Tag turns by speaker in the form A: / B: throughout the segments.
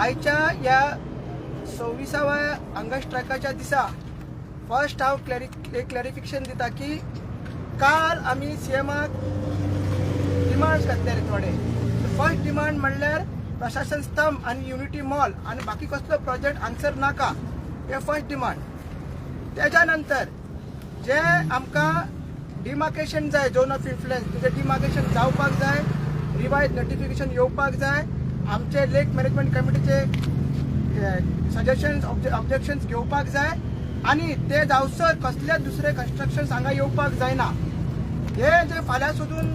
A: आयच्या या 26व्या हांगर स्ट्रायकाच्या दिसा फर्स्ट हांव क्लॅरिफिकेशन दिता की काल आमी सीएमाक डिमांड्स घातलेले थोडे. फर्स्ट डिमांड म्हणल्यार प्रशासन स्तंभ आनी युनिटी मॉल आनी बाकी कसलो प्रोजेक्ट हांगसर नाका, हे फर्स्ट डिमांड. तेज्या नंतर जे आमकां डिमार्केशन जाय, झोन ऑफ इन्फ्लुएन्स तेजें डिमार्केशन जावपाक जाय, रिवायज नोटिफिकेशन येवपाक जाय, आमचे लेक मॅनेजमेंट कमिटीचे सजेशन्स ऑब्जेक्शन्स घेवपाक जाय आनी ते जावसर कसले दुसरे कन्स्ट्रक्शन हांगा येवपाक जायना. हे जे फाल्यां सोदून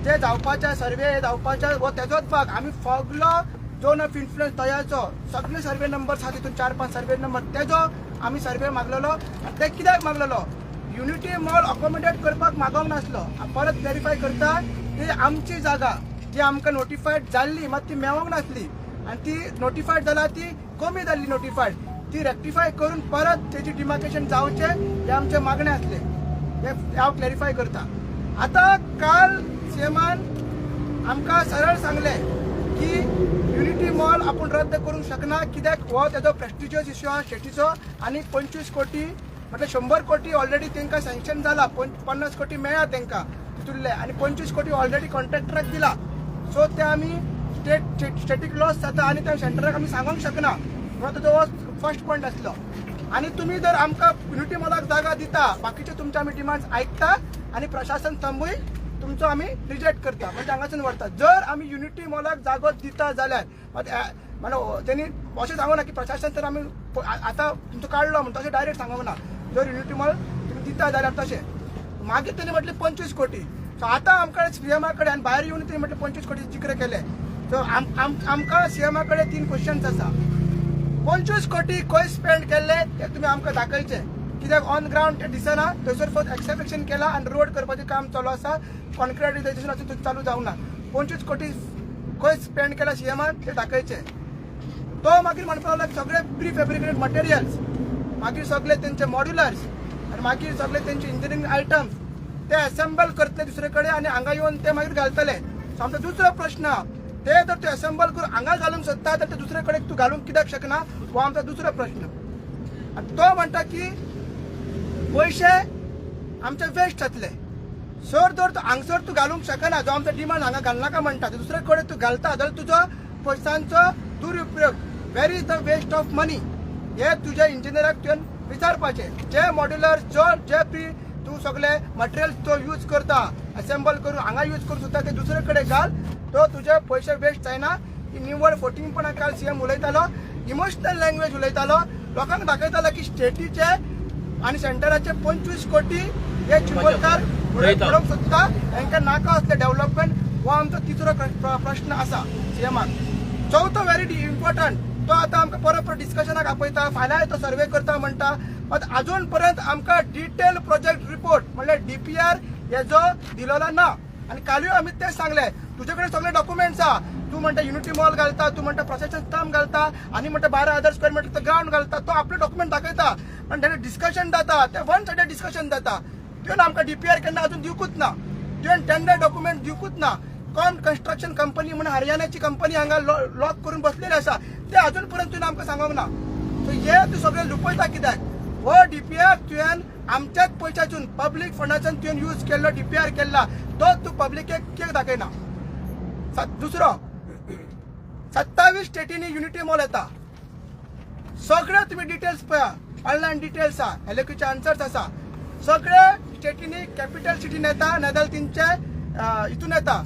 A: जे जावपाचे सर्वे जावपाचे वो तेजोच भाग. आमी फगलो झोन ऑफ इन्फ्लुएन्स तयाचो सगळे सर्वे नंबर आसा तितून 4-5 सर्वे नंबर तेजो आमी सर्वे मागलेलो. ते कित्याक मागलेलो? युनिटी मॉल अकोमोडेट करपाक मागोंक नासलो. परत क्लॅरिफाय करता, ती आमची जागा जी आमकां नोटिफायड जाल्ली मात ती मेळोंक नासली आनी ती नोटिफायड जाला ती कमी जाल्ली नोटिफायड, ती रेक्टिफाय करून परत तेजी डिमार्केशन जावचे हे आमचे मागणे आसले. हे हांव क्लॅरिफाय करता. आतां काल सीएमान आमकां सरळ सांगले की युनिटी मॉल आपूण रद्द करूंक शकना, कित्याक हो तेजो प्रेस्टिजियस इश्यू आहा स्टेटीचो आनी 25 कोटी म्हटल्यार 100 कोटी ऑलरेडी तांकां सँक्शन जाला, 50 कोटी मेळ्ळा तांकां तितूरले आनी 25 कोटी ऑलरेडी कॉन्ट्रॅक्टराक दिला. सो ते आमी स्टेटीक लॉस जाता आनी त्या सेंटराक आमी सांगूंक शकना. म्हणून तो फर्स्ट पॉयंट आसलो. आनी तुमी जर आमकां युनिटी मॉलाक जागा दिता, बाकीचे तुमचे आमी डिमांड्स आयकता आनी प्रशासन स्तंभूय तुमचो आमी रिजेक्ट करता, म्हणजे हांगासून व्हरता. जर आमी युनिटी मॉलाक जागो दिता जाल्यार म्हणजे तेणी अशें सांगूना की प्रशासन तर आमी आतां तुमचो काडलो म्हणून तशें डायरेक्ट सांगूंक ना. जर युनिटी मॉल तुमी दिता जाल्यार तशें. मागीर तेणी म्हटलें 25 कोटी. सो आतां आमकां सीएमा कडेन आनी भायर येवन तेणी म्हटलें 25 कोटी जिक्र केले. सो आमकां सीएमा कडेन 3 क्वेश्चन्स आसा. 25 कोटी खंय स्पेंड केल्ले ते तुमी आमकां दाखयचे, कित्याक ऑन ग्राउंड ते दिसना. थंयसर फक्त एक्सेप्शन केला आनी रोड करपाचें काम चालू आसा, कॉन्क्रिटायझेशन अजून चालू जावना. 25 कोटी खंय स्पेंड केला सीएमान ते दाखयचे. तो मागीर म्हणपाक लागलो सगळे प्री फॅब्रिकेटेड मटेरियल्स, मागीर सगळे तेंचे मॉड्युलर्स आनी मागीर सगळे तेंचे इंजिनियरींग आयटम्स ते असेंबल करतले दुसरे कडेन आनी हांगा येवन ते मागीर घालतले. सो आमचो दुसरो प्रश्न, ते जर तूं असेंबल करून हांगा घालूंक सोदता तर ते दुसरे कडेन तूं घालूंक कित्याक शकना, हो आमचो दुसरो प्रश्न. आनी तो म्हणटा की पयशे आमचे वेस्ट जातले. सर जर तूं हांगसर तूं घालूंक शकना, जो आमचो डिमांड हांगा घालनाका म्हणटा, दुसरे कडेन तूं घालता जाल्यार तुजो पयशांचो दुरुपयोग, वेर इज द वेस्ट ऑफ मनी, हे तुज्या इंजिनियराक तुवें विचारपाचें. जे मॉड्युलर जे प्री तूं सगळे मटेरियल्स तो यूज करता असेंबल करून हांगा यूज करून सुद्दां ते दुसरे कडेन घाल, तो तुजे पयशे वेस्ट जायना. ही निवड फोटिंगपणा काल सीएम उलयतालो, इमोशनल लँग्वेज उलयतालो, लोकांक दाखयतालो की स्टेटीचे आनी सेंटराचे 25 कोटी हे चिंबोरकार पडोवंक सोदता, तांकां नाका असले डेव्हलपमेंट. हो आमचो तिसरो प्रश्न आसा सीएमाक. चवथो व्हेरी इम्पॉर्टंट, तो आतां आमकां परत डिस्कशनाक आपयता, फाल्यां तो सर्वे करता म्हणटा, पण अजून पर्यंत आमकां डिटेल प्रोजेक्ट रिपोर्ट म्हणल्यार डीपीआर हेजो दिलेलो ना. आनी कालूय आमी तेच सांगले, तुजे कडेन सगळे डॉक्युमेंट्स आहा, तूं म्हणटा युनिटी मॉल घालता, तूं म्हणटा प्रशासन स्तंभ घालता आनी म्हणटा 12,000 स्क्वेअर मीटर ग्राउंड घालता, तो आपले डॉक्युमेंट दाखयता, पण तेणे डिस्कशन जाता ते वन सायडेड डिस्कशन जाता. तुवें आमकां डीपीआर केन्ना अजून दिवकूच ना, तुवें टेंडर डॉक्युमेंट दिवकूच ना. कन्स्ट्रक्शन कंपनी म्हणून हरियाणाची कंपनी हांगा लॉक करून बसलेली आसा, ते अजून पर्यंत तुवें आमकां सांगूंक ना. सो हे तूं सगळें लुपयता कित्याक? हो डीपीआर तुवें आमच्याच पयशांतून पब्लीक फंडाच्यान तुवें यूज केल्लो डीपीआर केल्ला, तो तूं पब्लिकेक कित्याक दाखयना? दुसरो, 27 स्टेटीनी युनिटी मॉल येता, सगळे तुम्ही डिटेल्स पळया, ऑनलायन डिटेल्स आहा, एलक्यूचे आन्सर्स आसा. सगळे स्टेटीनी कॅपिटल सिटीन येता, नाजाल्यार तेंचे हितून येता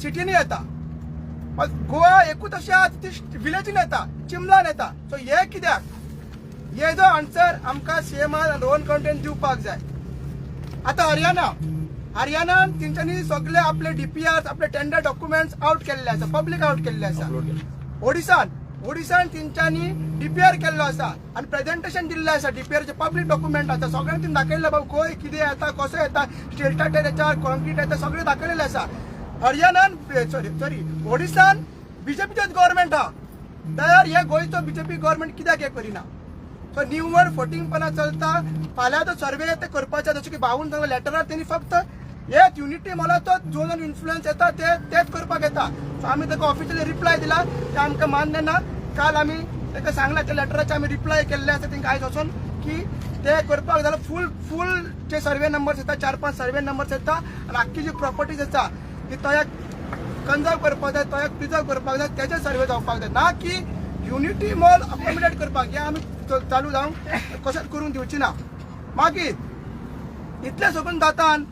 A: सिटीनी येता. गोवा एकूच अशें आहा ती विलेजीन येता, चिमलान येता. सो हे कित्याक? हेजो आन्सर आमकां सीएमान रोहन खंवटेन दिवपाक जाय. आतां हरियाणान तेंच्यांनी सगळे आपले डीपीआर आपले टेंडर डॉक्युमेंट्स आउट केल्ले आसा, पब्लीक आउट केल्ले आसा. ओडिशान तेंच्यांनी डीपीआर केल्लो आसा आनी प्रेजेंटेशन दिल्लें आसा, डीपीआरचे पब्लीक डॉक्युमेंट आसा, सगळ्यांनी तें दाखयल्लें बाबा खंय कितें येता, कसो येता, स्टील टायर येता, कॉन्क्रीट येता, सगळें दाखयलेलें आसा. हरियाणान सॉरी ओडिशान बीजेपीचेच गव्हर्मेंट आहा, तर हे गोंयचो बीजेपी गव्हर्मेंट कित्याक हे करिना? सो निवड फोटिंगपणा चलता. फाल्यां तो सर्वे ते करपाचे, जशें की भाऊन सांगलें लेटरार तेणी फक्त हेच युनिटी मॉलाचो झोनल इन्फ्लुएन्स येता तेच करपाक येता. सो आमी ताका ऑफिशियली रिप्लाय दिला, ते आमकां मान्य ना. काल आम्ही ताका सांगला त्या लेटराचे आम्ही रिप्लाय केल्ले आसा तांकां आयज वचून की ते करपाक जाल्यार फूल जे सर्वे नंबर्स येता 4-5 सर्वे नंबर्स येता आनी आख्खी जी प्रॉपर्टीज आसा ती तयाक कंजर्व करपाक जाय तयाक प्रिजर्व करपाक जाय तेजे सर्वे जावपाक जाय ना की युनिटी मॉल अकोमोडेट करपाक हे आमी चालू जावंक कशेंच करून दिवची ना. मागीर इतले सगून जातान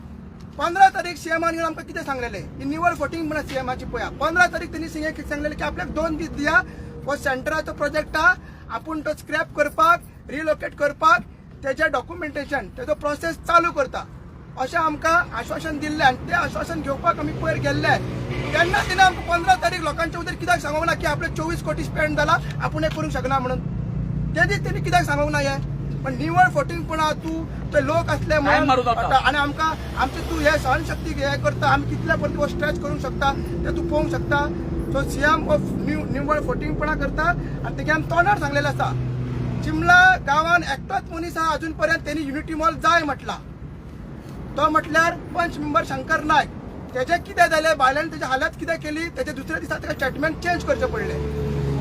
A: 15 तारीख सीएमान येवन आमकां कितें सांगलेलें ही निवड वोटींग म्हणून सीएमाची पळया 15 तारीख त्यांनी सांगलेलें की आपल्याक 2 दीस दिया हो सेंटराचो प्रोजेक्ट हा आपूण तो स्क्रॅप करपाक रिलोकेट करपाक तेजे डॉक्युमेंटेशन तेजो प्रोसेस चालू करता अशें आमकां आश्वासन दिल्लें आनी तें आश्वासन घेवपाक आमी पयर गेल्ले तेन्ना तिणें आमकां 15 तारीख लोकांच्या उदर कित्याक सांगूंक ना की आपले 24 कोटी स्पेंड जाला आपूण हें करूंक शकना म्हणून ते दीस तेणी कित्याक सांगूंक ना हें पण निवड फोटिंगपणा तूं ते लोक असले म्हणून आनी आमकां आमची तूं हे सहनशक्ती हे करता आमी कितल्या पर्यंत स्ट्रेच करूंक शकता ते तूं पळोवंक शकता. सो सीएम ऑफ निवड फोटिंगपणा करता आनी तेगे आमी तोंडार सांगलेलें आसा चिमला गांवांत एकटोच मनीस आहा अजून पर्यंत तेणी युनिटी मॉल जाय म्हटला तो म्हटल्यार पंच मेंबर शंकर नायक तेजे कितें जालें बायलांनी तेजी हालत कितें केली तेजे दुसऱ्या दिसा ताका स्टेटमेंट चेंज करचें पडलें.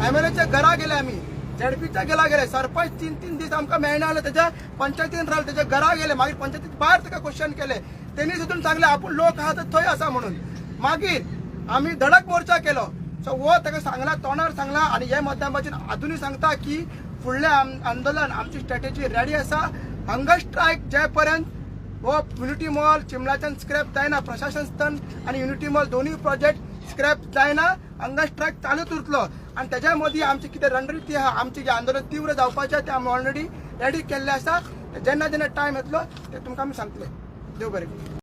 A: एमएलएच्या घरा गेले आमी झेडपीच्या गेले सरपंच 3 दीस आमकां मेळना जालें तेज्या पंचायतीन रावले तेज्या घरा गेले मागीर पंचायतीत भायर ताका क्वेश्चन केले तेणी सुद्दां सांगलें आपूण लोक आहा थंय आसा म्हणून मागीर आमी धडक मोर्चा केलो. सो वो ताका सांगला तोंडार सांगला आनी हे माध्यमातून अजूनय सांगता की फुडलें आंदोलन आमची स्ट्रॅटेजी रेडी आसा. हंगर स्ट्रायक जे पर्यंत हो युनिटी मॉल चिमलाच्यान स्क्रॅप जायना प्रशासन आनी युनिटी मॉल दोनूय प्रोजेक्ट स्क्रॅप जायना हंगर स्ट्रायक चालूच उरतलो आनी तेज्या मदीं आमची कितें रणनीती आहा आमचें जें आंदोलन तीव्र जावपाचें तें आमी ऑलरेडी रेडी केल्लें आसा. जेन्ना जेन्ना टायम येतलो ते तुमकां आमी सांगतले. देव बरें.